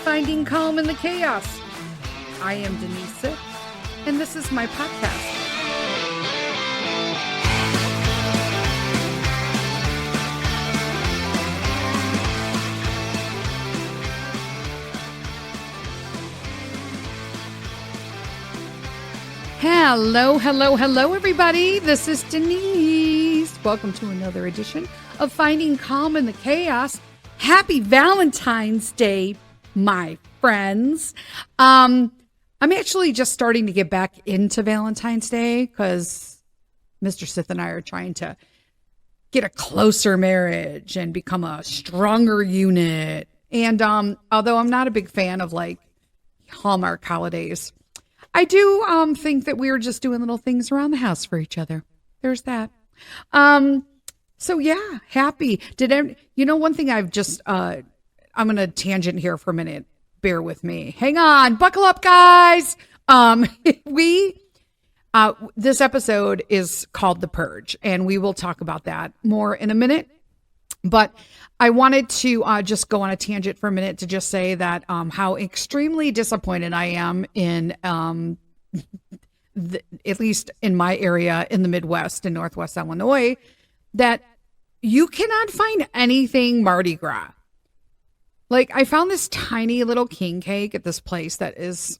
Finding Calm in the Chaos. I am Denise Sith, and this is my podcast. Hello, everybody. This is Denise. Welcome to another edition of Finding Calm in the Chaos. Happy Valentine's Day, my friends. I'm actually just starting to get back into Valentine's Day because Mr. Sith and I are trying to get a closer marriage and become a stronger unit. And although I'm not a big fan of like Hallmark holidays, I do think that we're just doing little things around the house for each other. There's that. So yeah, happy. One thing I've just, I'm going to tangent here for a minute. Bear with me. Hang on. Buckle up, guys. This episode is called The Purge, and we will talk about that more in a minute. But I wanted to just go on a tangent for a minute to just say that how extremely disappointed I am in, at least in my area in the Midwest in Northwest Illinois, that you cannot find anything Mardi Gras. Like, I found this tiny little king cake at this place that is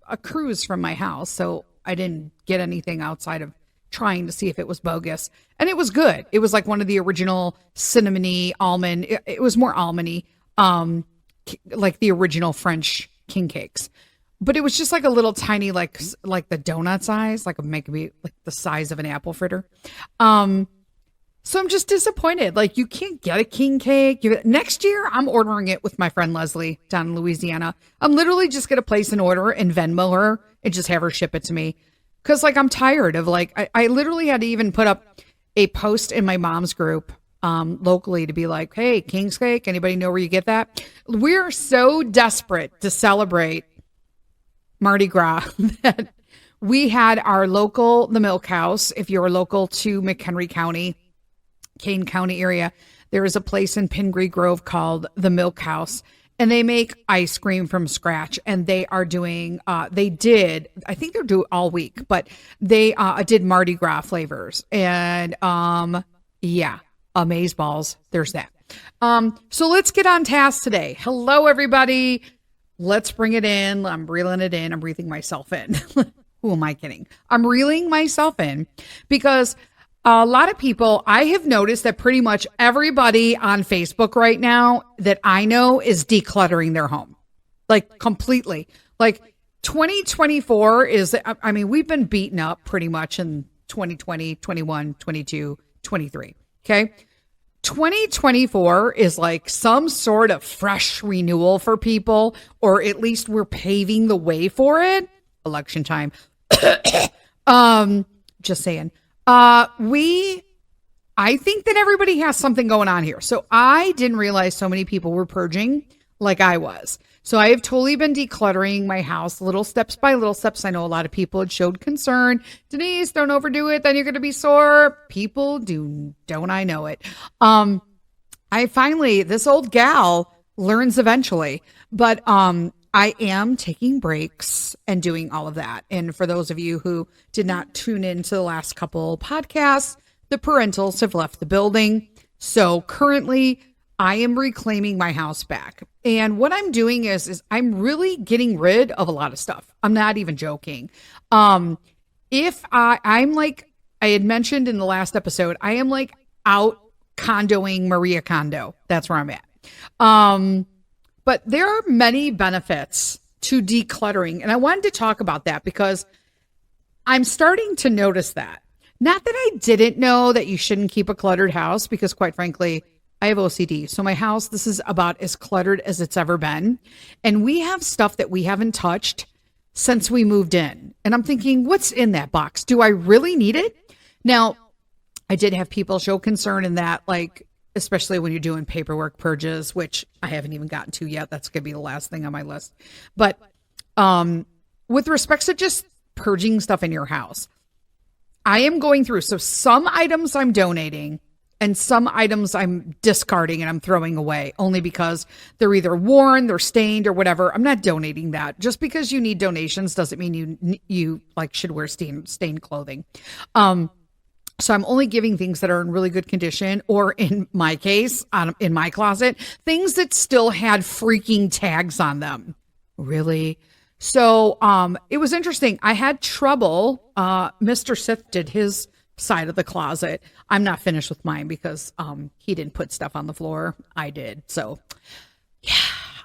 a cruise from my house, so I didn't get anything outside of trying to see if it was bogus. And it was good. It was like one of the original cinnamony almond. It was more almondy, like the original French king cakes. But it was just like a little tiny, like the donut size, like maybe like the size of an apple fritter. So I'm just disappointed. Like, you can't get a king cake. Next year, I'm ordering it with my friend Leslie down in Louisiana. I'm literally just going to place an order and Venmo her and just have her ship it to me. Because, like, I'm tired of, like, I literally had to even put up a post in my mom's group locally to be like, hey, King's Cake, anybody know where you get that? We're so desperate to celebrate Mardi Gras that we had our local, the Milk House. If you're local to McHenry County, Kane County area, there is a place in Pingree Grove called the Milk House. And they make ice cream from scratch, and they are doing, I think they're due all week, but they did Mardi Gras flavors. And yeah, amazeballs. There's that. So let's get on task today. Hello, everybody. Let's bring it in. I'm reeling it in. I'm breathing myself in. Who am I kidding? I'm reeling myself in because a lot of people, I have noticed that pretty much everybody on Facebook right now that I know is decluttering their home, like completely. Like 2024 is, I mean, we've been beaten up pretty much in 2020, 21, 22, 23. Okay. 2024 is like some sort of fresh renewal for people, or at least we're paving the way for it. Election time. Just saying. I think that everybody has something going on here. So I didn't realize so many people were purging like I was. So I have totally been decluttering my house, little steps by little steps. I know a lot of people had showed concern. Denise, don't overdo it. Then you're going to be sore. People do. Don't I know it? This old gal learns eventually, but, I am taking breaks and doing all of that. And for those of you who did not tune into the last couple podcasts, the parentals have left the building. So currently I am reclaiming my house back. And what I'm doing is I'm really getting rid of a lot of stuff. I'm not even joking. I'm like, I had mentioned in the last episode, I am like out condoing Maria Kondo. That's where I'm at. But there are many benefits to decluttering. And I wanted to talk about that because I'm starting to notice that. Not that I didn't know that you shouldn't keep a cluttered house, because quite frankly, I have OCD. So my house, this is about as cluttered as it's ever been. And we have stuff that we haven't touched since we moved in. And I'm thinking, what's in that box? Do I really need it? Now, I did have people show concern in that, like, especially when you're doing paperwork purges, which I haven't even gotten to yet. That's going to be the last thing on my list. But with respects to just purging stuff in your house, I am going through. So some items I'm donating And some items I'm discarding and I'm throwing away only because they're either worn, they're stained or whatever. I'm not donating that. Just because you need donations doesn't mean you like should wear stained clothing. So I'm only giving things that are in really good condition, or in my case, in my closet, things that still had freaking tags on them. Really? So it was interesting. I had trouble. Mr. Sith did his side of the closet. I'm not finished with mine because he didn't put stuff on the floor. I did. So yeah,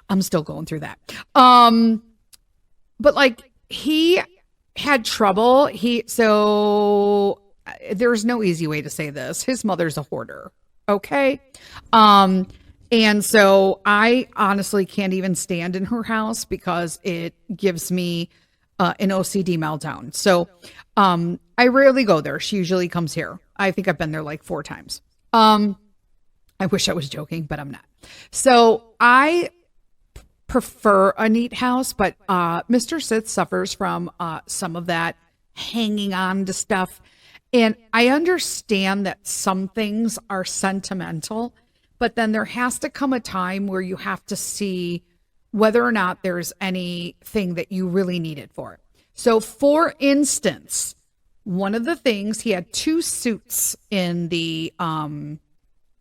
I'm still going through that. But like he had trouble. There's no easy way to say this. His mother's a hoarder. Okay. And so I honestly can't even stand in her house because it gives me an OCD meltdown. So I rarely go there. She usually comes here. I think I've been there like 4 times. I wish I was joking, but I'm not. So I prefer a neat house, but Mr. Sith suffers from some of that hanging on to stuff. And I understand that some things are sentimental, but then there has to come a time where you have to see whether or not there's anything that you really need it for. So for instance, one of the things, he had 2 suits in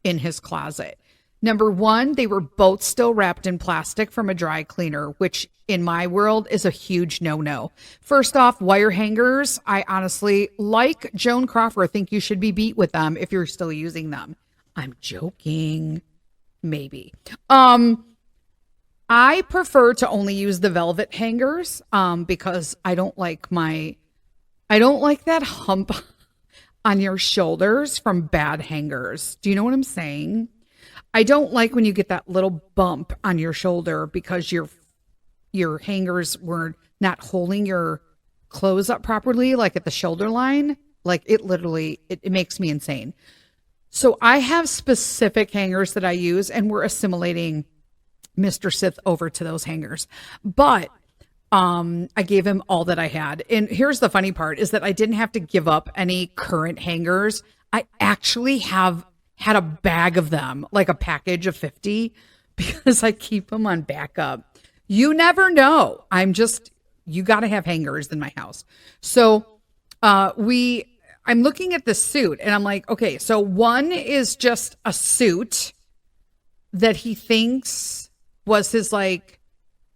his closet. Number 1, they were both still wrapped in plastic from a dry cleaner, which in my world is a huge no-no. First off, wire hangers. I honestly, like Joan Crawford, think you should be beat with them if you're still using them. I'm joking. Maybe. I prefer to only use the velvet hangers because I don't like that hump on your shoulders from bad hangers. Do you know what I'm saying? I don't like when you get that little bump on your shoulder because your hangers were not holding your clothes up properly, like at the shoulder line. Like it literally, it makes me insane. So I have specific hangers that I use, and we're assimilating Mr. Sith over to those hangers. But I gave him all that I had. And here's the funny part is that I didn't have to give up any current hangers. I actually have had a bag of them, like a package of 50, because I keep them on backup. You never know. You got to have hangers in my house. So I'm looking at this suit and I'm like, okay, so one is just a suit that he thinks was his, like,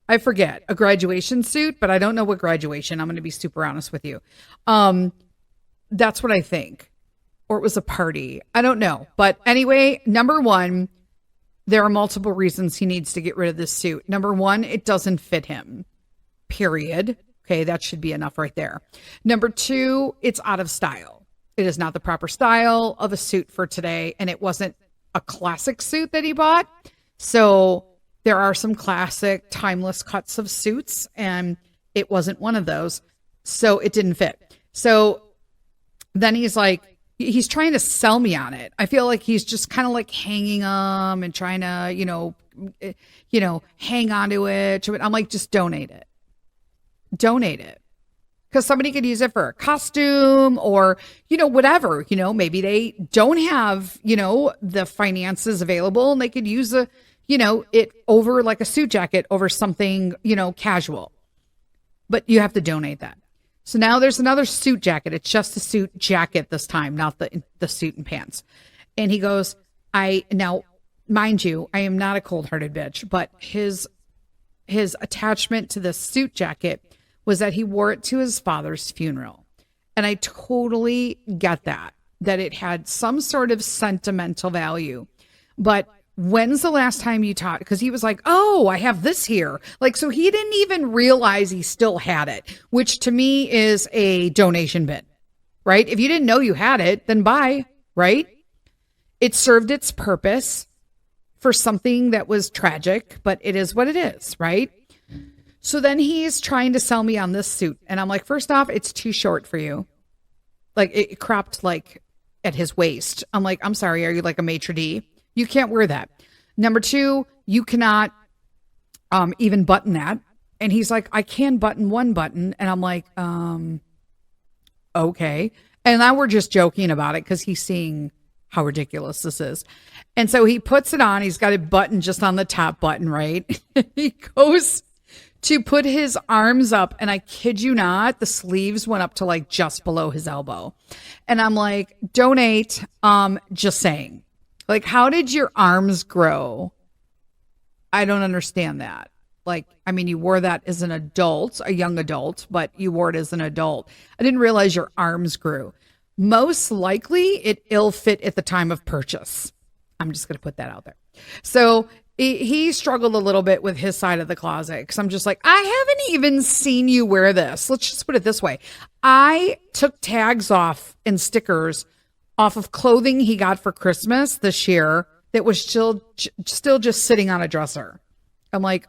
I forget, a graduation suit, but I don't know what graduation. I'm going to be super honest with you. That's what I think. Or it was a party. I don't know. But anyway, number 1, there are multiple reasons he needs to get rid of this suit. Number 1, it doesn't fit him. Period. Okay, that should be enough right there. Number 2, it's out of style. It is not the proper style of a suit for today, and it wasn't a classic suit that he bought. So there are some classic timeless cuts of suits, and it wasn't one of those. So it didn't fit. So then he's trying to sell me on it. I feel like he's just kind of like hanging them and trying to, hang on to it. I'm like, just donate it. Donate it. Because somebody could use it for a costume or, whatever. Maybe they don't have, the finances available and they could use it over like a suit jacket over something, casual. But you have to donate that. So now there's another suit jacket. It's just a suit jacket this time, not the suit and pants. And he goes, now, mind you, I am not a cold-hearted bitch, but his attachment to the suit jacket was that he wore it to his father's funeral. And I totally get that it had some sort of sentimental value. But when's the last time you taught? Because he was like, oh, I have this here. Like, so he didn't even realize he still had it, which to me is a donation bin, right? If you didn't know you had it, then buy, right? It served its purpose for something that was tragic, but it is what it is, right? So then he's trying to sell me on this suit. And I'm like, first off, it's too short for you. Like it cropped like at his waist. I'm like, I'm sorry. Are you like a maitre d'? You can't wear that. Number 2, you cannot even button that. And he's like, I can button one button. And I'm like, okay. And now we're just joking about it because he's seeing how ridiculous this is. And so he puts it on. He's got a button just on the top button, right? He goes to put his arms up, and I kid you not, the sleeves went up to like just below his elbow. And I'm like, donate. Just saying. Like, how did your arms grow? I don't understand that. Like, I mean, you wore that as an adult, a young adult, but you wore it as an adult. I didn't realize your arms grew. Most likely it ill fit at the time of purchase. I'm just going to put that out there. So he struggled a little bit with his side of the closet because I'm just like, I haven't even seen you wear this. Let's just put it this way. I took tags off and stickers off of clothing he got for Christmas this year that was still just sitting on a dresser. I'm like,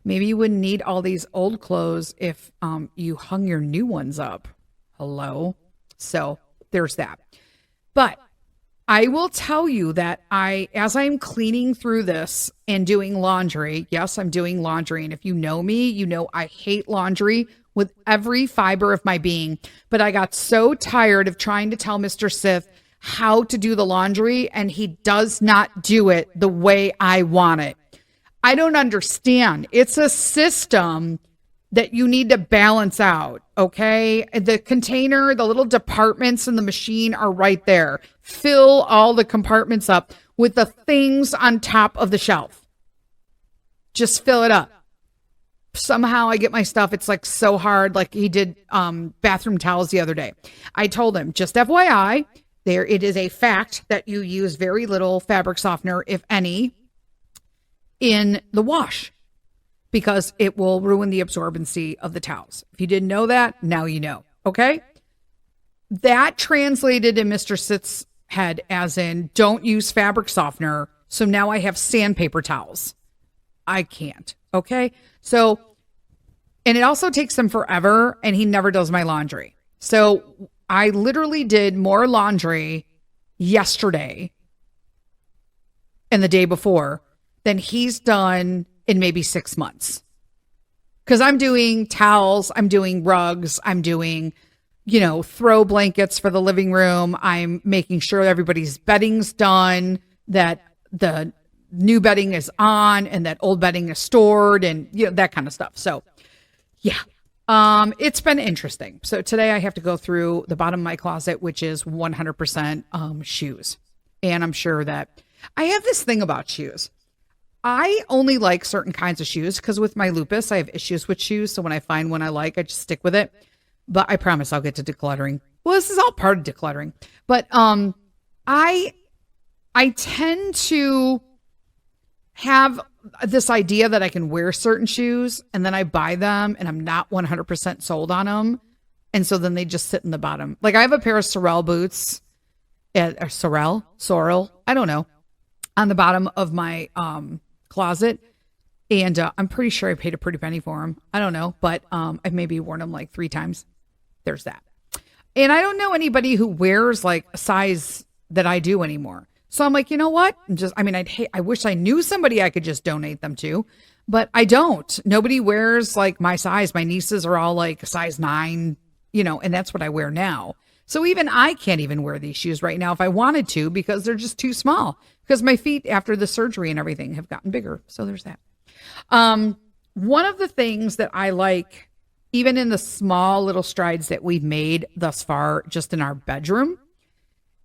maybe you wouldn't need all these old clothes if you hung your new ones up. Hello? So there's that. But I will tell you that as I'm cleaning through this and doing laundry, yes, I'm doing laundry. And if you know me, you know I hate laundry with every fiber of my being. But I got so tired of trying to tell Mr. Sith how to do the laundry, and he does not do it the way I want it. I don't understand. It's a system that you need to balance out, okay? The container, the little departments in the machine are right there. Fill all the compartments up with the things on top of the shelf. Just fill it up. Somehow I get my stuff. It's like so hard. Like he did bathroom towels the other day. I told him, just FYI, it is a fact that you use very little fabric softener, if any, in the wash, because it will ruin the absorbency of the towels. If you didn't know that, now you know. Okay? That translated in Mr. Sith's head as in, don't use fabric softener. So now I have sandpaper towels. I can't. Okay? So, and it also takes him forever, and he never does my laundry. So I literally did more laundry yesterday and the day before than he's done in maybe 6 months. Because I'm doing towels, I'm doing rugs, I'm doing, throw blankets for the living room. I'm making sure everybody's bedding's done, that the new bedding is on and that old bedding is stored and that kind of stuff. So yeah, it's been interesting. So today I have to go through the bottom of my closet, which is 100% shoes. And I'm sure that I have this thing about shoes. I only like certain kinds of shoes because with my lupus, I have issues with shoes. So when I find one I like, I just stick with it. But I promise I'll get to decluttering. Well, this is all part of decluttering. But I tend to have this idea that I can wear certain shoes and then I buy them and I'm not 100% sold on them. And so then they just sit in the bottom. Like I have a pair of Sorel boots, or Sorel, I don't know, on the bottom of my closet. And I'm pretty sure I paid a pretty penny for them. I don't know, but I've maybe worn them like 3 times. There's that. And I don't know anybody who wears like a size that I do anymore. So I'm like, you know what? I wish I knew somebody I could just donate them to, but I don't. Nobody wears like my size. My nieces are all like size 9, and that's what I wear now. So even I can't even wear these shoes right now if I wanted to, because they're just too small, because my feet after the surgery and everything have gotten bigger. So there's that. One of the things that I like, even in the small little strides that we've made thus far, just in our bedroom,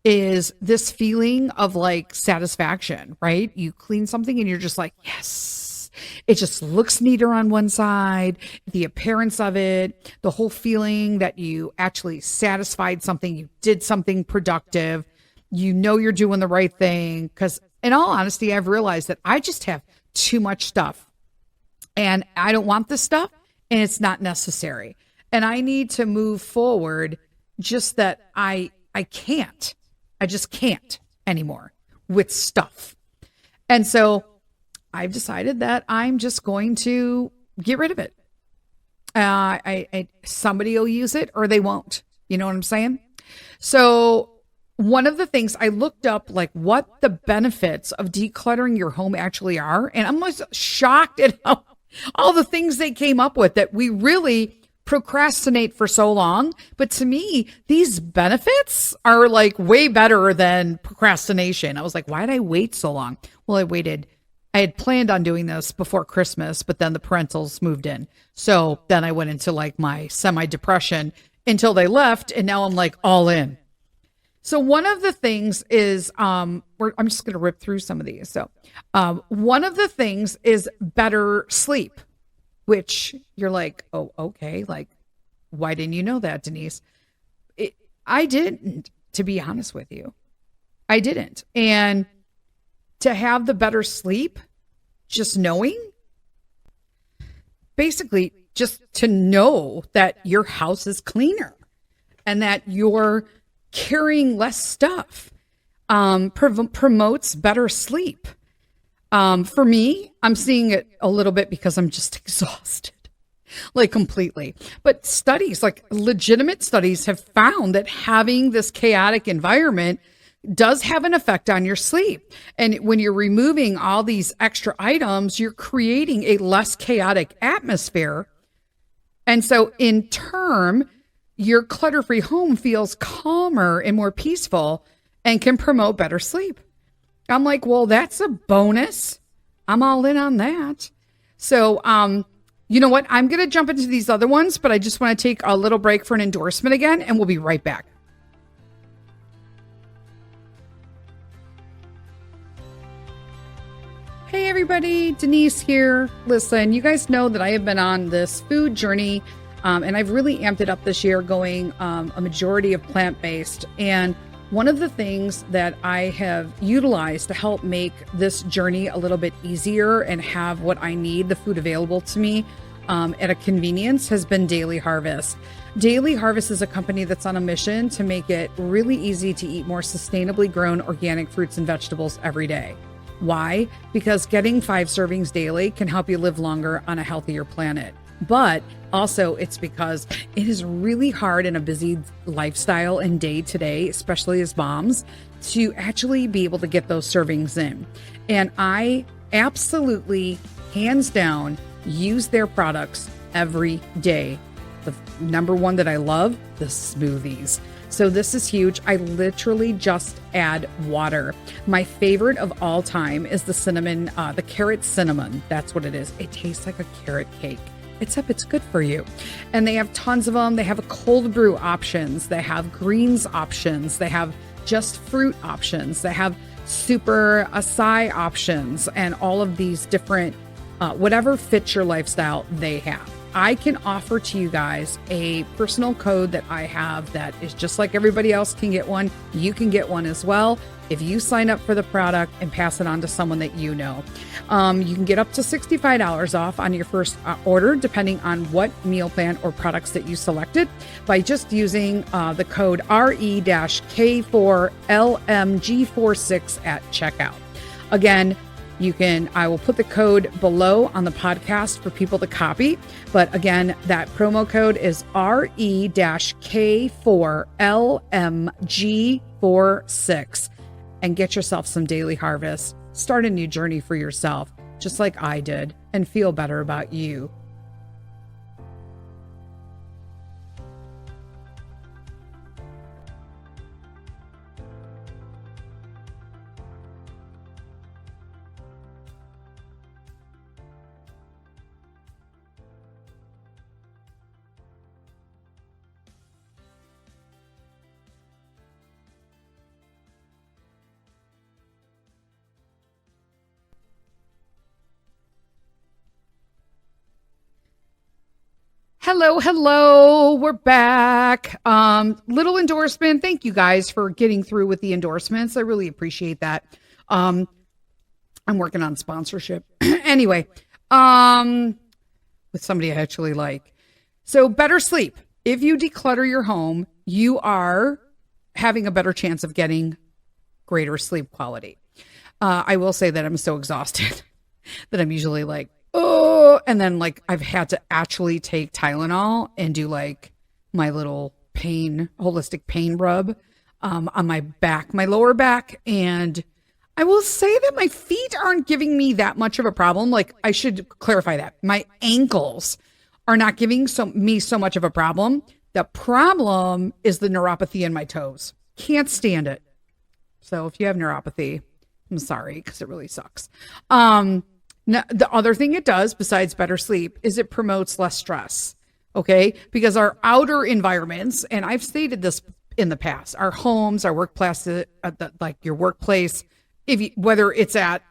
is this feeling of like satisfaction, right? You clean something and you're just like, yes, it just looks neater on one side, the appearance of it, the whole feeling that you actually satisfied something, you did something productive, you're doing the right thing. Because in all honesty, I've realized that I just have too much stuff and I don't want this stuff and it's not necessary. And I need to move forward, just that I just can't anymore with stuff. And so I've decided that I'm just going to get rid of it. Somebody will use it or they won't. You know what I'm saying? So one of the things I looked up, like what the benefits of decluttering your home actually are. And I'm almost shocked at all the things they came up with that we really procrastinate for so long. But to me, these benefits are like way better than procrastination. I was like, why did I wait so long? Well, I had planned on doing this before Christmas, but then the parentals moved in. So then I went into like my semi-depression until they left. And now I'm like all in. So one of the things is, I'm just going to rip through some of these. So one of the things is better sleep, which you're like, oh, okay. Like, why didn't you know that, Denise? I didn't, to be honest with you. I didn't. And to have the better sleep, just knowing, basically just to know that your house is cleaner and that you're carrying less stuff, promotes better sleep. For me, I'm seeing it a little bit because I'm just exhausted, like completely. But studies, like legitimate studies, have found that having this chaotic environment does have an effect on your sleep. And when you're removing all these extra items, you're creating a less chaotic atmosphere. And so in turn, your clutter-free home feels calmer and more peaceful and can promote better sleep. I'm like, well, that's a bonus. I'm all in on that. So, you know what? I'm going to jump into these other ones, but I just want to take a little break for an endorsement again, and we'll be right back. Hey everybody, Denise here. Listen, you guys know that I have been on this food journey, and I've really amped it up this year, going a majority of plant-based. And one of the things that I have utilized to help make this journey a little bit easier and have what I need, the food available to me at a convenience, has been Daily Harvest. Daily Harvest is a company that's on a mission to make it really easy to eat more sustainably grown organic fruits and vegetables every day. Why? Because getting 5 servings daily can help you live longer on a healthier planet. But also it's because it is really hard in a busy lifestyle and day to day, especially as moms, to actually be able to get those servings in. And I absolutely, hands down, use their products every day. The number one that I love, the smoothies. So this is huge. I literally just add water. My favorite of all time is the cinnamon, the carrot cinnamon. That's what it is. It tastes like a carrot cake, except it's good for you. And they have tons of them. They have cold brew options. They have greens options. They have just fruit options. They have super acai options, and all of these different, whatever fits your lifestyle, they have. I can offer to you guys a personal code that I have that is just like everybody else can get one. You can get one as well if you sign up for the product and pass it on to someone that you know. You can get up to $65 off on your first order, depending on what meal plan or products that you selected, by just using the code RE-K4LMG46 at checkout. Again, I will put the code below on the podcast for people to copy. But again, that promo code is RE-K4LMG46, and get yourself some Daily Harvest. Start a new journey for yourself, just like I did, and feel better about you. Hello, we're back. Little endorsement. Thank you guys for getting through with the endorsements. I really appreciate that. I'm working on sponsorship. Anyway, with somebody I actually like. So better sleep. If you declutter your home, you are having a better chance of getting greater sleep quality. I will say that I'm so exhausted that I'm usually like, oh, and then like I've had to actually take Tylenol and do like my little holistic pain rub on my back, my lower back. And I will say that my feet aren't giving me that much of a problem. Like, I should clarify that my ankles are not giving me so much of a problem. The problem is the neuropathy in my toes. Can't stand it. So if you have neuropathy, I'm sorry, because it really sucks. Now, the other thing it does, besides better sleep, is it promotes less stress. Okay, because our outer environments, and I've stated this in the past, our homes, our workplace, like your workplace, whether it's at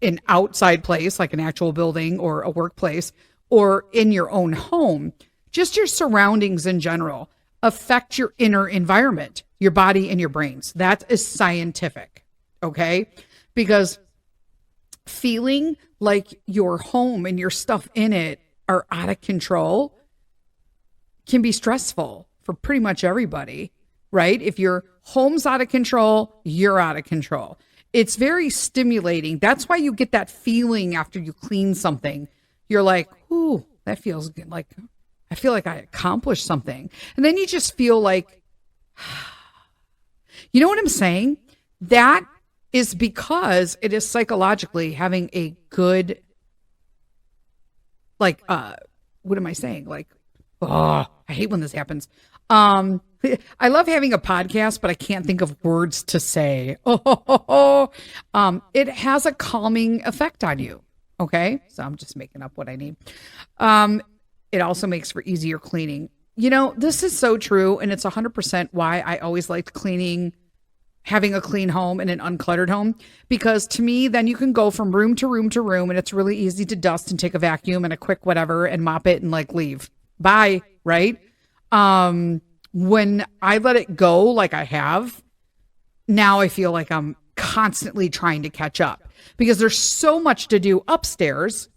an outside place like an actual building or a workplace, or in your own home, just your surroundings in general affect your inner environment, your body and your brains. That is scientific. Okay, because feeling like your home and your stuff in it are out of control can be stressful for pretty much everybody, right? If your home's out of control, you're out of control. It's very stimulating. That's why you get that feeling after you clean something. You're like, ooh, that feels good. Like, I feel like I accomplished something. And then you just feel like, you know what I'm saying? That is because it is psychologically having a good, like, what am I saying? Like, oh, I hate when this happens. I love having a podcast, but I can't think of words to say. It has a calming effect on you. Okay. So I'm just making up what I need. It also makes for easier cleaning. You know, this is so true. And it's 100% why I always liked having a clean home and an uncluttered home, because to me, then you can go from room to room to room and it's really easy to dust and take a vacuum and a quick whatever and mop it and like leave. Bye. Right. When I let it go, like I have, now I feel like I'm constantly trying to catch up because there's so much to do upstairs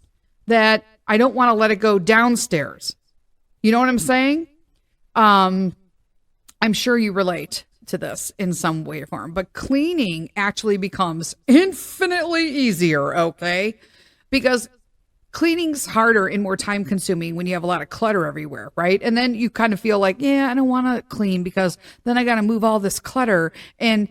that I don't want to let it go downstairs. You know what I'm saying? I'm sure you relate to this in some way or form, but cleaning actually becomes infinitely easier. Okay. Because cleaning's harder and more time consuming when you have a lot of clutter everywhere, right? And then you kind of feel like, yeah, I don't want to clean because then I got to move all this clutter. And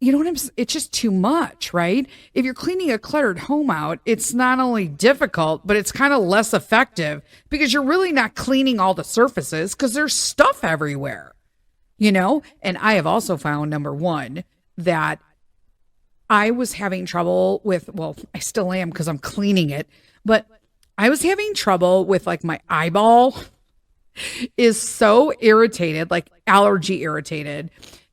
you know what I'm saying? It's just too much, right? If you're cleaning a cluttered home out, it's not only difficult, but it's kind of less effective because you're really not cleaning all the surfaces because there's stuff everywhere, you know? And I have also found, number one, that I was having trouble with, well, I still am because I'm cleaning it, but I was having trouble with like my eyeball is so irritated, like allergy irritated.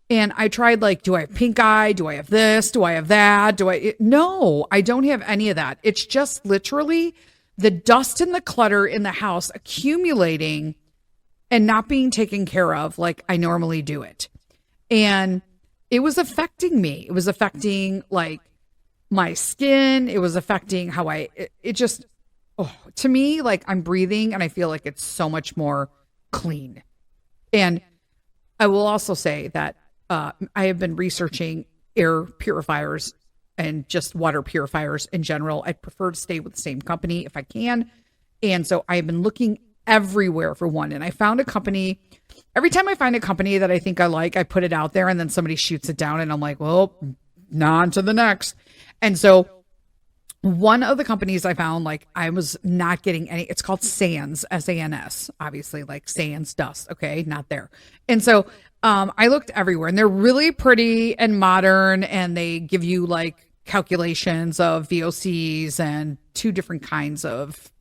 And I tried like, do I have pink eye? Do I have this? Do I have that? No, I don't have any of that. It's just literally the dust and the clutter in the house accumulating and not being taken care of like I normally do it. And it was affecting me. It was affecting like my skin. It was affecting how it just, to me, like I'm breathing and I feel like it's so much more clean. And I will also say that I have been researching air purifiers and just water purifiers in general. I prefer to stay with the same company if I can. And so I've been looking everywhere for one. And I found a company. Every time I find a company that I think I like, I put it out there and then somebody shoots it down and I'm like, well, on to the next. And so one of the companies I found, like I was not getting any, it's called Sans, S-A-N-S, obviously like sans dust. Okay. Not there. And so I looked everywhere and they're really pretty and modern and they give you like calculations of VOCs and 2 different kinds of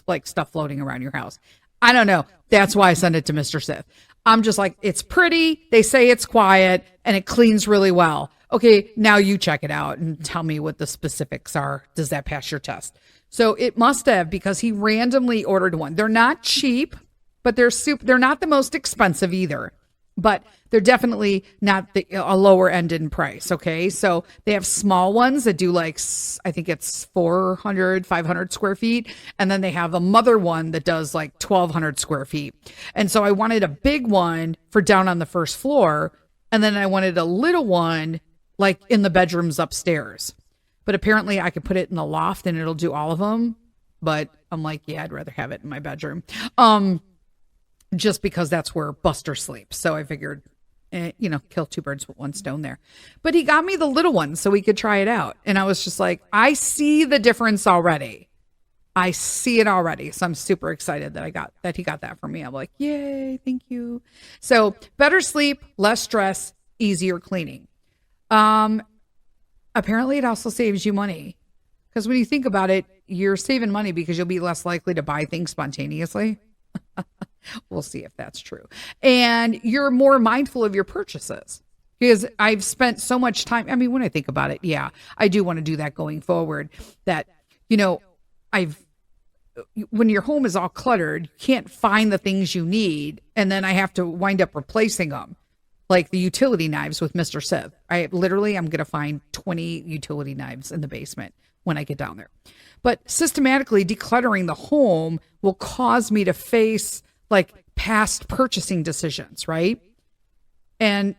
like stuff floating around your house. I don't know. That's why I send it to Mr. Sith. I'm just like, it's pretty. They say it's quiet and it cleans really well. Okay, now you check it out and tell me what the specifics are. Does that pass your test? So it must have, because he randomly ordered one. They're not cheap, but they're not the most expensive either. But they're definitely not a lower end in price. Okay. So they have small ones that do like, I think it's 400, 500 square feet. And then they have a mother one that does like 1,200 square feet. And so I wanted a big one for down on the first floor. And then I wanted a little one like in the bedrooms upstairs. But apparently I could put it in the loft and it'll do all of them. But I'm like, yeah, I'd rather have it in my bedroom. Just because that's where Buster sleeps. So I figured, kill 2 birds with 1 stone there. But he got me the little one so we could try it out. And I was just like, I see the difference already. I see it already. So I'm super excited that he got that for me. I'm like, yay, thank you. So better sleep, less stress, easier cleaning. Apparently it also saves you money. Because when you think about it, you're saving money because you'll be less likely to buy things spontaneously. We'll see if that's true. And you're more mindful of your purchases. Because I've spent so much time. I mean, when I think about it, yeah, I do want to do that going forward. That, when your home is all cluttered, you can't find the things you need. And then I have to wind up replacing them. Like the utility knives with Mr. Sith. I'm going to find 20 utility knives in the basement when I get down there. But systematically decluttering the home will cause me to face like past purchasing decisions, right? And,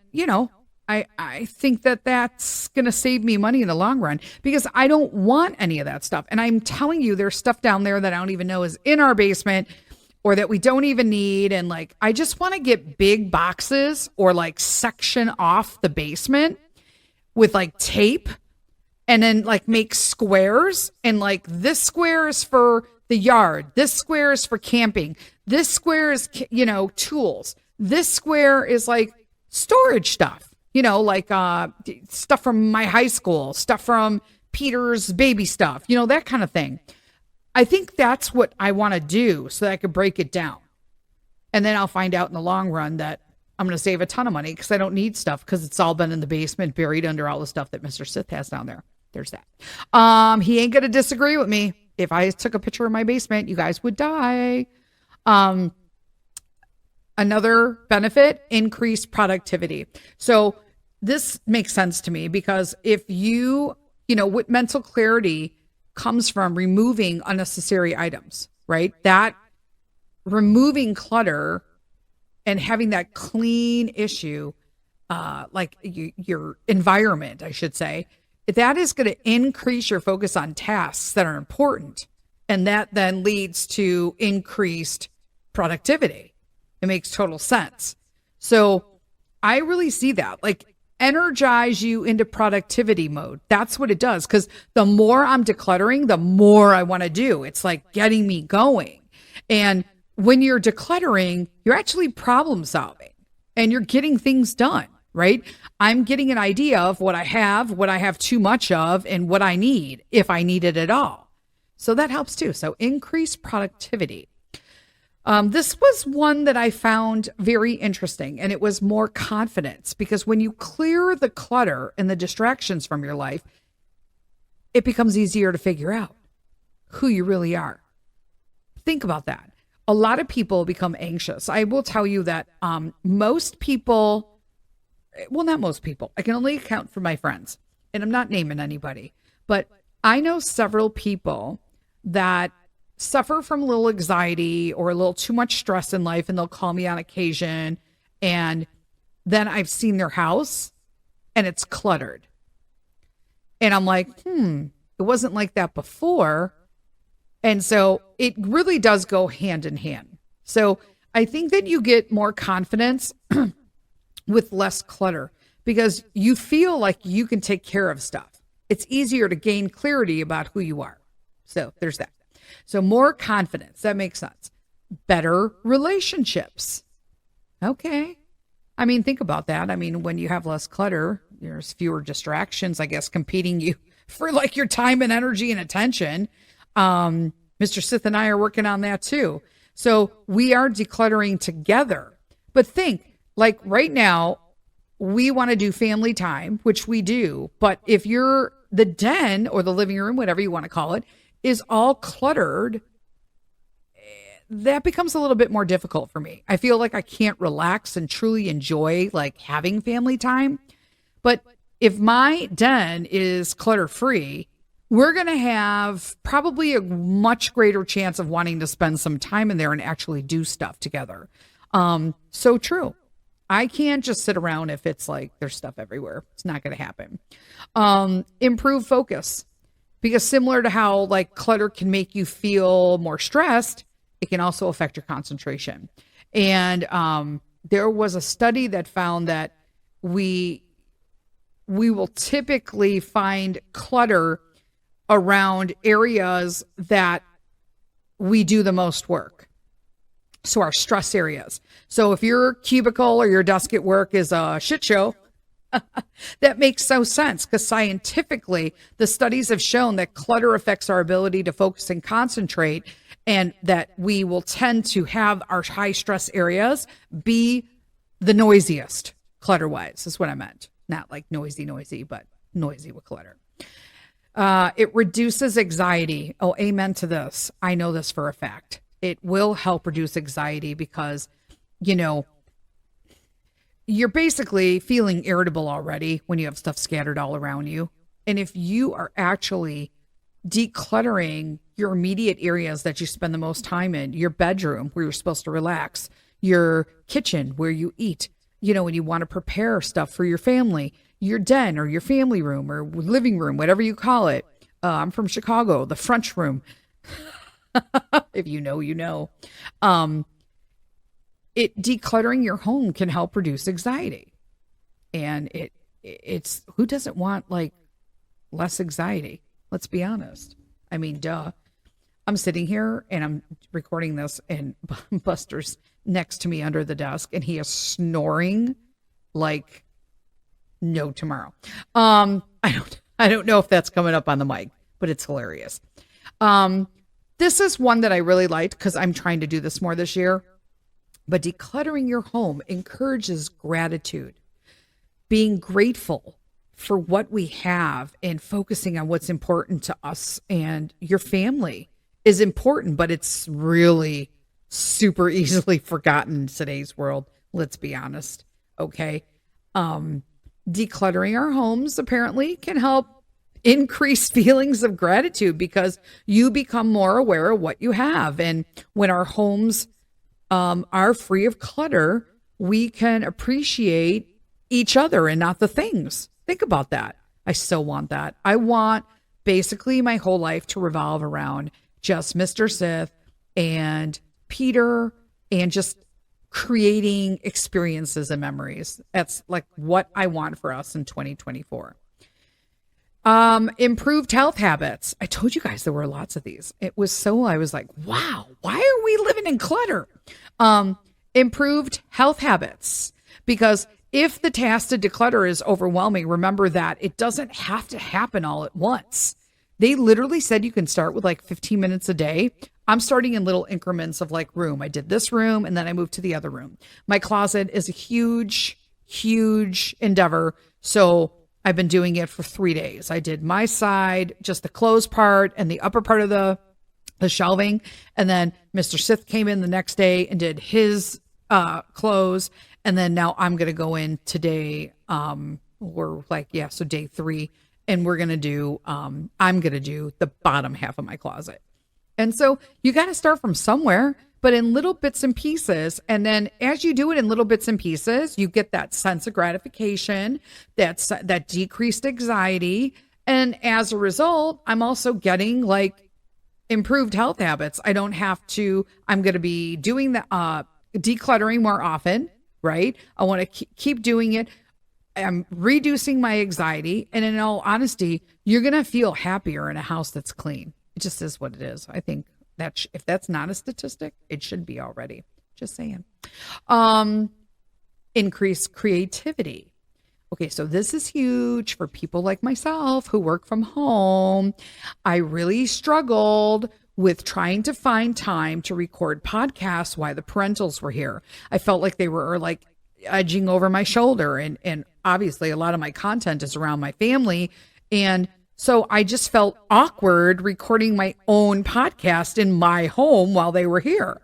I think that that's going to save me money in the long run because I don't want any of that stuff. And I'm telling you, there's stuff down there that I don't even know is in our basement or that we don't even need. And like, I just want to get big boxes or like section off the basement with like tape and then like make squares. And like this square is for the yard. This square is for camping. This square is, tools. This square is like storage stuff. Like stuff from my high school, stuff from Peter's baby stuff, that kind of thing. I think that's what I want to do so that I could break it down. And then I'll find out in the long run that I'm going to save a ton of money because I don't need stuff because it's all been in the basement, buried under all the stuff that Mr. Sith has down there. There's that. He ain't going to disagree with me. If I took a picture of my basement, you guys would die. Another benefit, increased productivity. So this makes sense to me because if what mental clarity comes from removing unnecessary items, right? That removing clutter and having that clean issue, your environment, I should say, that is going to increase your focus on tasks that are important. And that then leads to increased productivity. It makes total sense. So I really see that. Like, energize you into productivity mode. That's what it does. Because the more I'm decluttering, the more I want to do. It's like getting me going. And when you're decluttering, you're actually problem solving and you're getting things done, right? I'm getting an idea of what I have too much of, and what I need, if I need it at all. So that helps too. So increase productivity. This was one that I found very interesting, and it was more confidence, because when you clear the clutter and the distractions from your life, it becomes easier to figure out who you really are. Think about that. A lot of people become anxious. I will tell you that most people, well, not most people, I can only account for my friends, and I'm not naming anybody, but I know several people that suffer from a little anxiety or a little too much stress in life, and they'll call me on occasion, and then I've seen their house and it's cluttered. And I'm like, it wasn't like that before. And so it really does go hand in hand. So I think that you get more confidence with less clutter because you feel like you can take care of stuff. It's easier to gain clarity about who you are. So there's that. So more confidence. That makes sense. Better relationships. Okay. I mean, think about that. I mean, when you have less clutter, there's fewer distractions, I guess, competing you for like your time and energy and attention. Mr. Sith and I are working on that too. So we are decluttering together. But think, like right now, we want to do family time, which we do. But if you're the den or the living room, whatever you want to call it, is all cluttered, that becomes a little bit more difficult for me. I feel like I can't relax and truly enjoy like having family time. But if my den is clutter free, we're going to have probably a much greater chance of wanting to spend some time in there and actually do stuff together. So true. I can't just sit around if it's like there's stuff everywhere. It's not going to happen. Improve focus. Because similar to how like clutter can make you feel more stressed, it can also affect your concentration. And there was a study that found that we will typically find clutter around areas that we do the most work. So our stress areas. So if your cubicle or your desk at work is a shit show, that makes so sense, because scientifically, the studies have shown that clutter affects our ability to focus and concentrate, and that we will tend to have our high stress areas be the noisiest clutter-wise, is what I meant. Not like noisy, but noisy with clutter. It reduces anxiety. Oh, amen to this. I know this for a fact. It will help reduce anxiety because, you're basically feeling irritable already when you have stuff scattered all around you. And if you are actually decluttering your immediate areas that you spend the most time in, your bedroom where you're supposed to relax, your kitchen where you eat, when you want to prepare stuff for your family, your den or your family room or living room, whatever you call it. I'm from Chicago, the French room. If you know, you know. Decluttering your home can help reduce anxiety. And it's who doesn't want like less anxiety? Let's be honest. I mean, duh. I'm sitting here and I'm recording this, and Buster's next to me under the desk, and he is snoring like no tomorrow. I don't know if that's coming up on the mic, but it's hilarious. This is one that I really liked because I'm trying to do this more this year. But decluttering your home encourages gratitude, being grateful for what we have and focusing on what's important to us and your family is important, but it's really super easily forgotten in today's world. Let's be honest. Okay. Decluttering our homes apparently can help increase feelings of gratitude because you become more aware of what you have. And when our homes are free of clutter, we can appreciate each other and not the things. Think about that. I so want that. I want basically my whole life to revolve around just Mr. Sith and Peter and just creating experiences and memories. That's like what I want for us in 2024. Improved health habits. I told you guys there were lots of these. I was like, wow, why are we living in clutter? Improved health habits, because if the task to declutter is overwhelming, remember that it doesn't have to happen all at once. They literally said you can start with like 15 minutes a day. I'm starting in little increments of like room. I did this room and then I moved to the other room. My closet is a huge, huge endeavor. So I've been doing it for 3 days. I did my side, just the clothes part and the upper part of the shelving. And then Mr. Sith came in the next day and did his clothes. And then now I'm going to go in today. So day 3. And we're going to do, I'm going to do the bottom half of my closet. And so you got to start from somewhere, but in little bits and pieces. And then as you do it in little bits and pieces, you get that sense of gratification, that decreased anxiety. And as a result, I'm also getting like improved health habits. I'm going to be doing the decluttering more often, right? I want to keep doing it. I'm reducing my anxiety. And in all honesty, you're going to feel happier in a house that's clean. It just is what it is. I think that if that's not a statistic, it should be already. Just saying. Increase creativity. Okay, so this is huge for people like myself who work from home. I really struggled with trying to find time to record podcasts while the parentals were here. I felt like they were like edging over my shoulder, and obviously a lot of my content is around my family, and so I just felt awkward recording my own podcast in my home while they were here.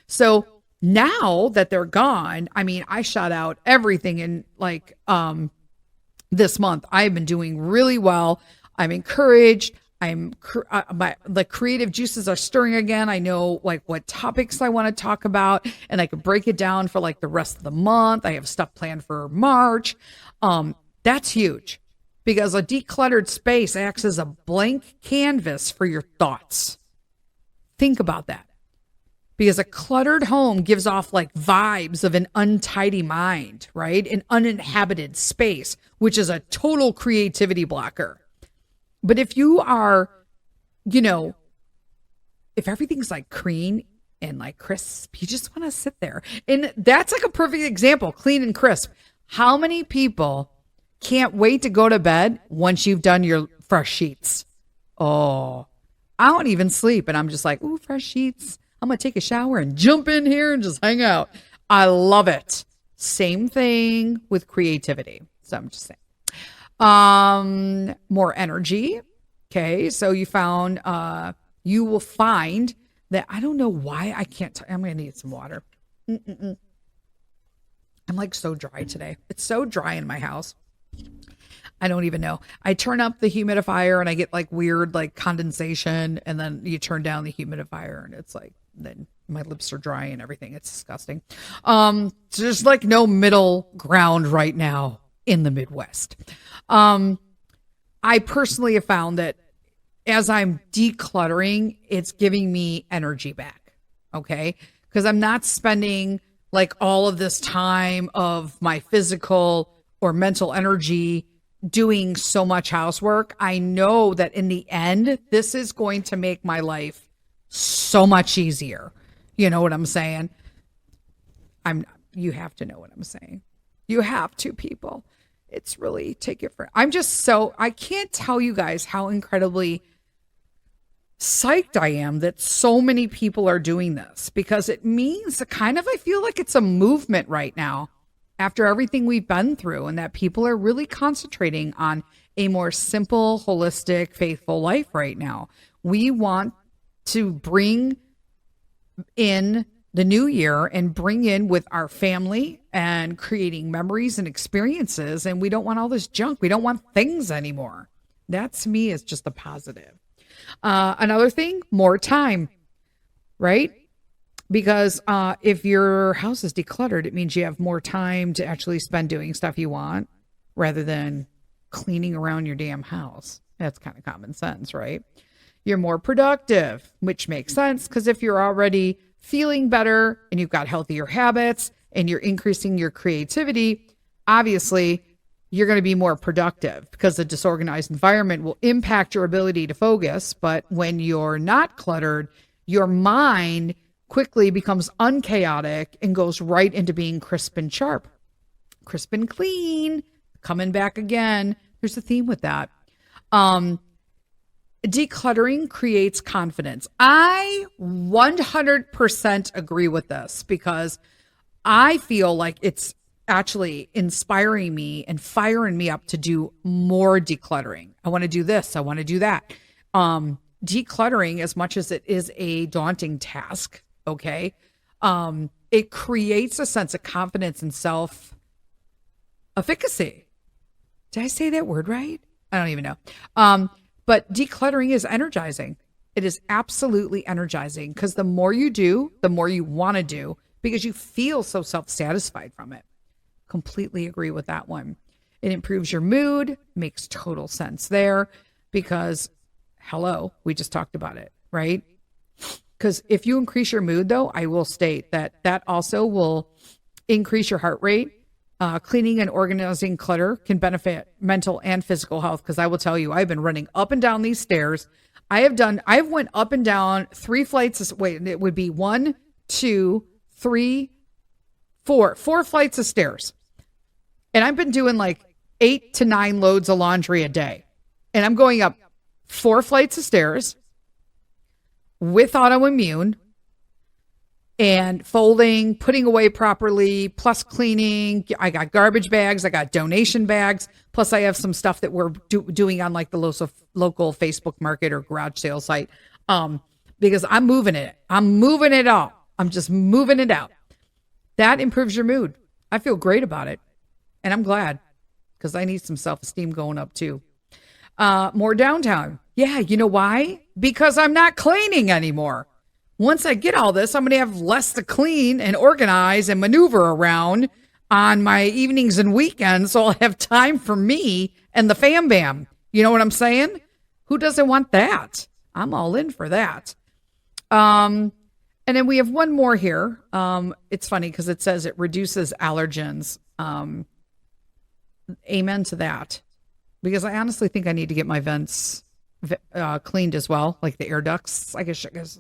So now that they're gone, I mean, I shot out everything in like this month. I've been doing really well. I'm encouraged. The creative juices are stirring again. I know like what topics I want to talk about, and I can break it down for like the rest of the month. I have stuff planned for March. That's huge because a decluttered space acts as a blank canvas for your thoughts. Think about that. Because a cluttered home gives off like vibes of an untidy mind, right? An uninhabited space, which is a total creativity blocker. But if you are, if everything's like clean and like crisp, you just want to sit there. And that's like a perfect example, clean and crisp. How many people can't wait to go to bed once you've done your fresh sheets? Oh, I don't even sleep. And I'm just like, ooh, fresh sheets. I'm going to take a shower and jump in here and just hang out. I love it. Same thing with creativity. So I'm just saying. More energy. Okay. So you found, you will find that I don't know why I can't. I'm going to need some water. I'm like so dry today. It's so dry in my house. I don't even know. I turn up the humidifier and I get like weird like condensation, and then you turn down the humidifier and it's like, then my lips are dry and everything. It's disgusting. So there's like no middle ground right now in the Midwest. I personally have found that as I'm decluttering, it's giving me energy back. Okay. Because I'm not spending like all of this time of my physical or mental energy doing so much housework. I know that in the end, this is going to make my life so much easier. You know what I'm saying? You have to know what I'm saying. You have to, people. It's really I can't tell you guys how incredibly psyched I am that so many people are doing this, because it means I feel like it's a movement right now after everything we've been through, and that people are really concentrating on a more simple, holistic, faithful life right now. We want to bring in the new year and bring in with our family and creating memories and experiences. And we don't want all this junk. We don't want things anymore. That to me is just a positive. Another thing, more time, right? Because if your house is decluttered, it means you have more time to actually spend doing stuff you want rather than cleaning around your damn house. That's kind of common sense, right? You're more productive, which makes sense, because if you're already feeling better and you've got healthier habits and you're increasing your creativity, obviously you're going to be more productive, because the disorganized environment will impact your ability to focus. But when you're not cluttered, your mind quickly becomes unchaotic and goes right into being crisp and sharp. Crisp and clean, coming back again. There's a theme with that. Decluttering creates confidence. I 100% agree with this, because I feel like it's actually inspiring me and firing me up to do more decluttering. I want to do this. I want to do that. Decluttering, as much as it is a daunting task, okay, it creates a sense of confidence and self-efficacy. Did I say that word right? I don't even know. But decluttering is energizing. It is absolutely energizing, because the more you do, the more you want to do, because you feel so self-satisfied from it. Completely agree with that one. It improves your mood, makes total sense there, because hello, we just talked about it, right? Because if you increase your mood, though, I will state that also will increase your heart rate. Cleaning and organizing clutter can benefit mental and physical health, because I will tell you, I've been running up and down these stairs. I've went up and down 3 flights. It would be 1, 2, 3, 4 flights of stairs. And I've been doing like 8 to 9 loads of laundry a day. And I'm going up 4 flights of stairs with autoimmune, and folding, putting away properly, plus cleaning. I got garbage bags. I got donation bags. Plus I have some stuff that we're doing on like the local Facebook market or garage sale site. Because I'm moving it. I'm moving it out. I'm just moving it out. That improves your mood. I feel great about it. And I'm glad, because I need some self-esteem going up too. More downtime. Yeah. You know why? Because I'm not cleaning anymore. Once I get all this, I'm going to have less to clean and organize and maneuver around on my evenings and weekends. So I'll have time for me and the fam bam. You know what I'm saying? Who doesn't want that? I'm all in for that. And then we have one more here. It's funny because it says it reduces allergens. Amen to that. Because I honestly think I need to get my vents cleaned as well, like the air ducts. I guess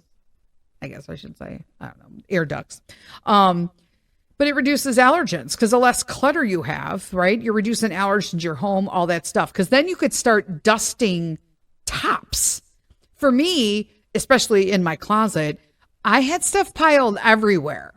I guess I should say, I don't know, air ducts. But it reduces allergens because the less clutter you have, right? You're reducing allergens to your home, all that stuff. Because then you could start dusting tops. For me, especially in my closet, I had stuff piled everywhere.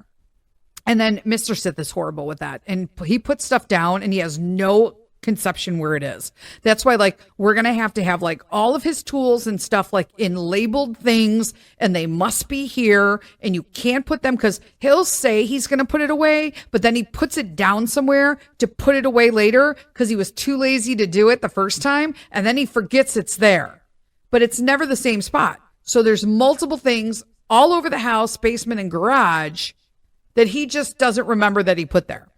And then Mr. Sith is horrible with that. And he puts stuff down and he has no conception where it is. That's why, like, we're going to have like all of his tools and stuff like in labeled things, and they must be here, and you can't put them because he'll say he's going to put it away, but then he puts it down somewhere to put it away later because he was too lazy to do it the first time. And then he forgets it's there, but it's never the same spot. So there's multiple things all over the house, basement and garage that he just doesn't remember that he put there.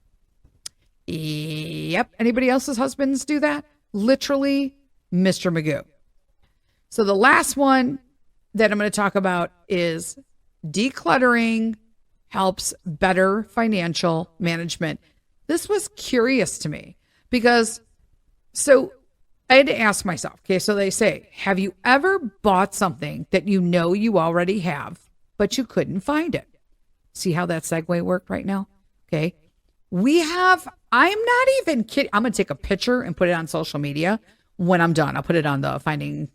Yep. Anybody else's husbands do that? Literally, Mr. Magoo. So the last one that I'm going to talk about is decluttering helps better financial management. This was curious to me because, so I had to ask myself, okay, so they say, have you ever bought something that you know you already have, but you couldn't find it? See how that segue worked right now? Okay. I'm not even kidding. I'm going to take a picture and put it on social media when I'm done. I'll put it on the Finding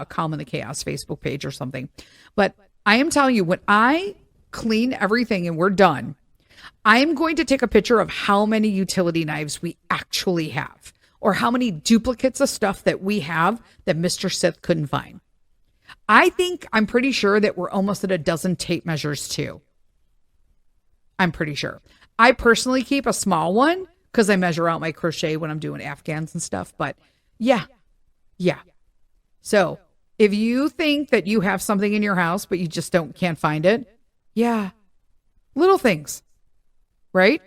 Calm in the Chaos Facebook page or something. But I am telling you, when I clean everything and we're done, I am going to take a picture of how many utility knives we actually have, or how many duplicates of stuff that we have that Mr. Sith couldn't find. I'm pretty sure that we're almost at a dozen tape measures too. I'm pretty sure. I personally keep a small one because I measure out my crochet when I'm doing Afghans and stuff. But yeah. So if you think that you have something in your house, but you just can't find it. Yeah. Little things, right?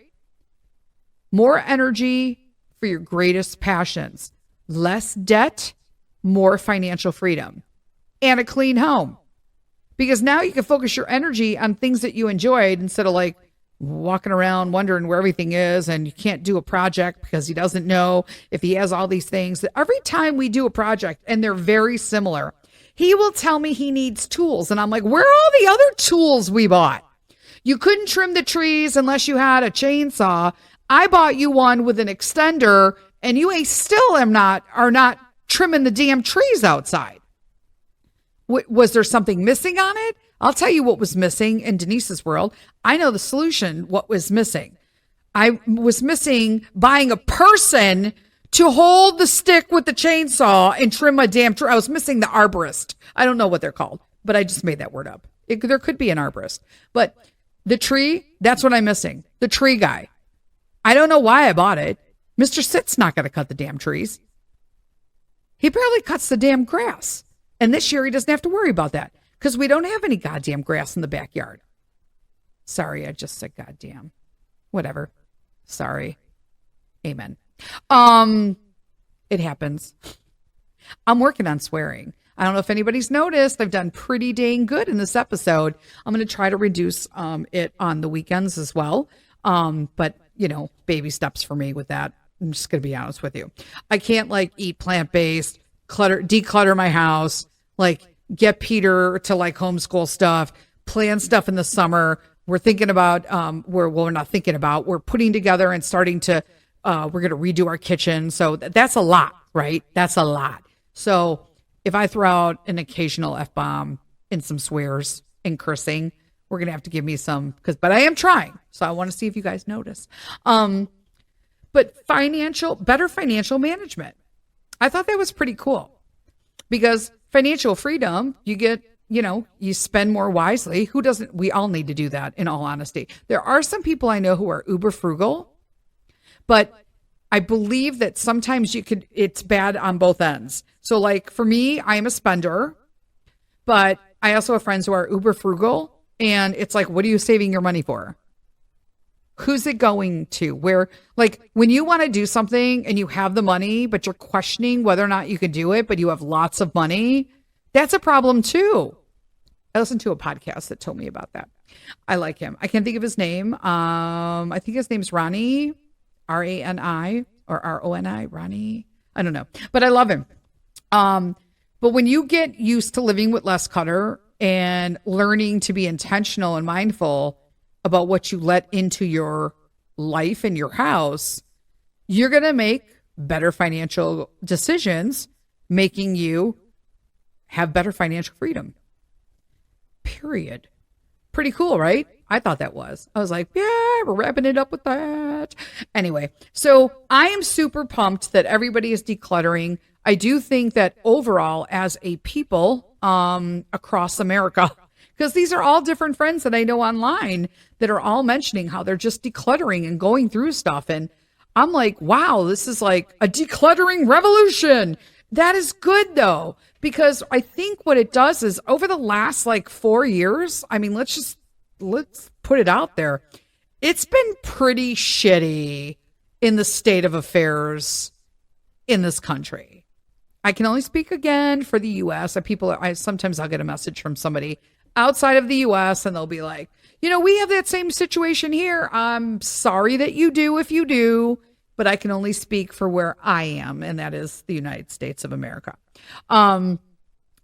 More energy for your greatest passions, less debt, more financial freedom, and a clean home. Because now you can focus your energy on things that you enjoyed instead of like walking around wondering where everything is, and you can't do a project because he doesn't know if he has all these things. Every time we do a project, and they're very similar, he will tell me he needs tools. And I'm like, where are all the other tools we bought? You couldn't trim the trees unless you had a chainsaw. I bought you one with an extender, and you are not trimming the damn trees outside. Was there something missing on it? I'll tell you what was missing in Denise's world. I know the solution, what was missing. I was missing buying a person to hold the stick with the chainsaw and trim a damn tree. I was missing the arborist. I don't know what they're called, but I just made that word up. There could be an arborist. But the tree, that's what I'm missing. The tree guy. I don't know why I bought it. Mr. Sith's not going to cut the damn trees. He barely cuts the damn grass. And this year he doesn't have to worry about that because we don't have any goddamn grass in the backyard. Sorry, I just said goddamn. Whatever. Sorry. Amen. It happens. I'm working on swearing. I don't know if anybody's noticed. I've done pretty dang good in this episode. I'm going to try to reduce it on the weekends as well. But, baby steps for me with that. I'm just going to be honest with you. I can't eat plant-based, declutter my house, get Peter to homeschool stuff, plan stuff in the summer. We're thinking about, we're not thinking about, we're putting together and starting to, we're going to redo our kitchen. So that's a lot, right? That's a lot. So if I throw out an occasional F-bomb and some swears and cursing, we're going to have to give me some, but I am trying. So I want to see if you guys notice. But better financial management. I thought that was pretty cool because financial freedom, you get, you spend more wisely. Who doesn't? We all need to do that, in all honesty. There are some people I know who are uber frugal, but I believe that sometimes it's bad on both ends. So for me, I am a spender, but I also have friends who are uber frugal, and it's what are you saving your money for? Who's it going to? Where, when you want to do something and you have the money, but you're questioning whether or not you can do it, but you have lots of money, that's a problem too. I listened to a podcast that told me about that. I like him. I can't think of his name. I think his name's Ronnie, R-A-N-I or R-O-N-I, Ronnie. I don't know, but I love him. But when you get used to living with less clutter, and learning to be intentional and mindful about what you let into your life and your house, you're going to make better financial decisions, making you have better financial freedom. Period. Pretty cool, right? I thought that was. I was like, yeah, we're wrapping it up with that. Anyway, so I am super pumped that everybody is decluttering. I do think that overall, as a people across America, because these are all different friends that I know online that are all mentioning how they're just decluttering and going through stuff. And I'm like, wow, this is like a decluttering revolution. That is good though, because I think what it does is over the last like 4 years, I mean, let's put it out there. It's been pretty shitty in the state of affairs in this country. I can only speak again for the US. Sometimes I'll get a message from somebody outside of the US and they'll be like, we have that same situation here. I'm sorry that you do if you do, but I can only speak for where I am, and that is the United States of America.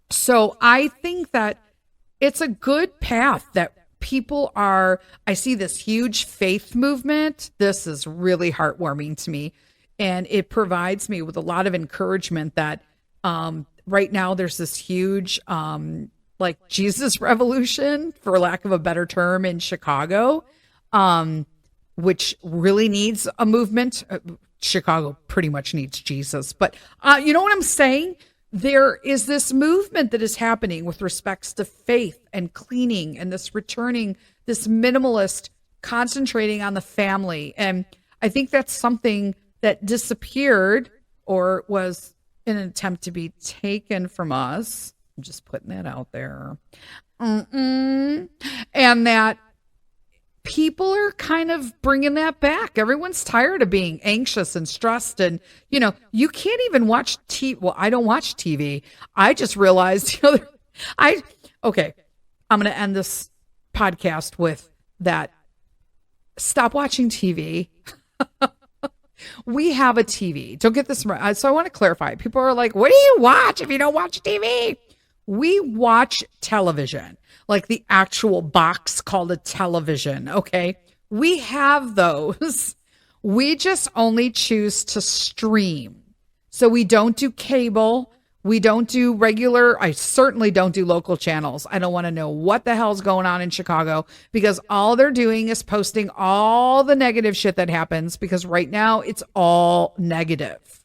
So I think that it's a good path that I see this huge faith movement. This is really heartwarming to me. And it provides me with a lot of encouragement that right now there's this huge like Jesus revolution, for lack of a better term, in Chicago, which really needs a movement. Chicago pretty much needs Jesus. But you know what I'm saying? There is this movement that is happening with respects to faith and cleaning and this returning, this minimalist concentrating on the family. And I think that's something that disappeared or was in an attempt to be taken from us. I'm just putting that out there. And that people are kind of bringing that back. Everyone's tired of being anxious and stressed. And, you can't even watch TV. Well, I don't watch TV. I just realized, I'm going to end this podcast with that. Stop watching TV. We have a TV. Don't get this right. So I want to clarify. People are like, what do you watch if you don't watch TV? We watch television, like the actual box called a television. Okay. We have those. We just only choose to stream. So we don't do cable. We don't do I certainly don't do local channels. I don't want to know what the hell's going on in Chicago, because all they're doing is posting all the negative shit that happens, because right now it's all negative.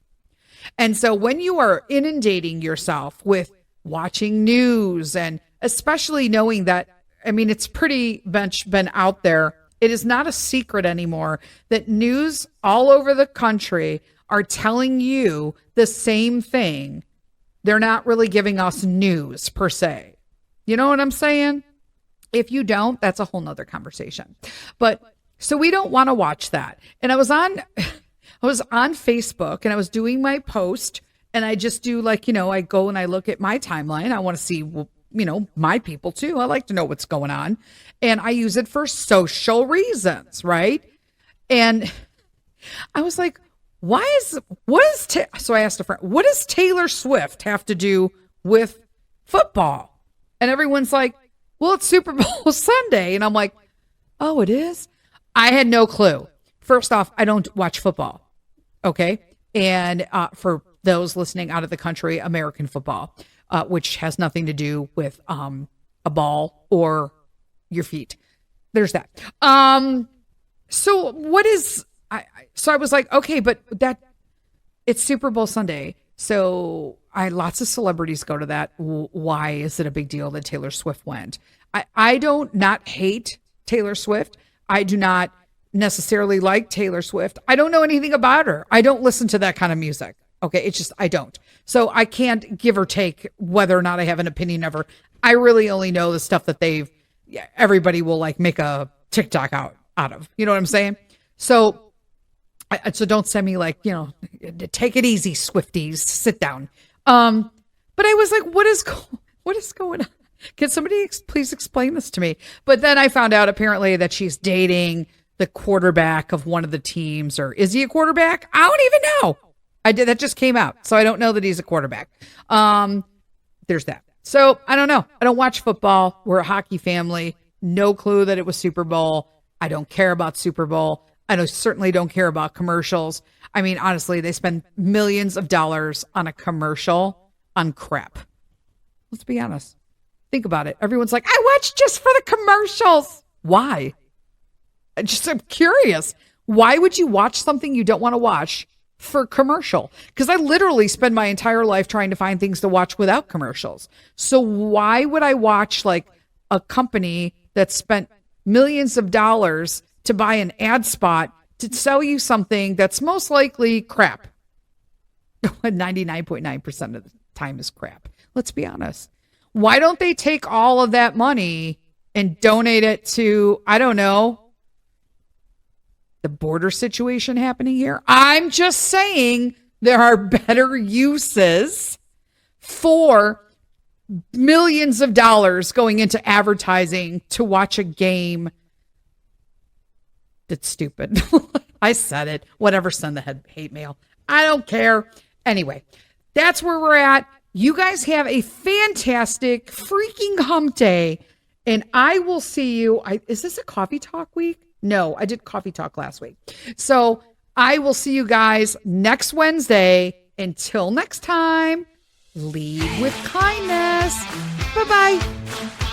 And so when you are inundating yourself with watching news, and especially knowing that, it's pretty much been out there. It is not a secret anymore that news all over the country are telling you the same thing. They're not really giving us news per se. You know what I'm saying? If you don't, that's a whole nother conversation. But so we don't want to watch that. And I was on Facebook and I was doing my post, and I just do I go and I look at my timeline. I want to see, my people too. I like to know what's going on. And I use it for social reasons, right? And I was like, so I asked a friend, what does Taylor Swift have to do with football? And everyone's like, well, it's Super Bowl Sunday. And I'm like, oh, it is? I had no clue. First off, I don't watch football. Okay. And for those listening out of the country, American football, which has nothing to do with a ball or your feet. There's that. So what is... So I was like, okay, but it's Super Bowl Sunday. So lots of celebrities go to that. Why is it a big deal that Taylor Swift went? I don't not hate Taylor Swift. I do not necessarily like Taylor Swift. I don't know anything about her. I don't listen to that kind of music. Okay. It's just, I don't. So I can't give or take whether or not I have an opinion of her. I really only know the stuff that everybody will make a TikTok out of, you know what I'm saying? So don't send me take it easy, Swifties, sit down. But I was like, what is going on? Can somebody please explain this to me? But then I found out apparently that she's dating the quarterback of one of the teams, or is he a quarterback? I don't even know. That just came out. So I don't know that he's a quarterback. There's that. So I don't know. I don't watch football. We're a hockey family. No clue that it was Super Bowl. I don't care about Super Bowl. Certainly don't care about commercials. I mean, honestly, they spend millions of dollars on a commercial on crap. Let's be honest. Think about it. Everyone's like, I watch just for the commercials. Why? I'm curious. Why would you watch something you don't want to watch for commercial? Because I literally spend my entire life trying to find things to watch without commercials. So why would I watch like a company that spent millions of dollars to buy an ad spot to sell you something that's most likely crap? 99.9% of the time is crap. Let's be honest. Why don't they take all of that money and donate it to, I don't know, the border situation happening here? I'm just saying there are better uses for millions of dollars going into advertising to watch a game that's stupid. I said it. Whatever, send the hate mail. I don't care. Anyway, that's where we're at. You guys have a fantastic freaking hump day. And I will see you. Is this a coffee talk week? No, I did coffee talk last week. So I will see you guys next Wednesday. Until next time, lead with kindness. Bye-bye.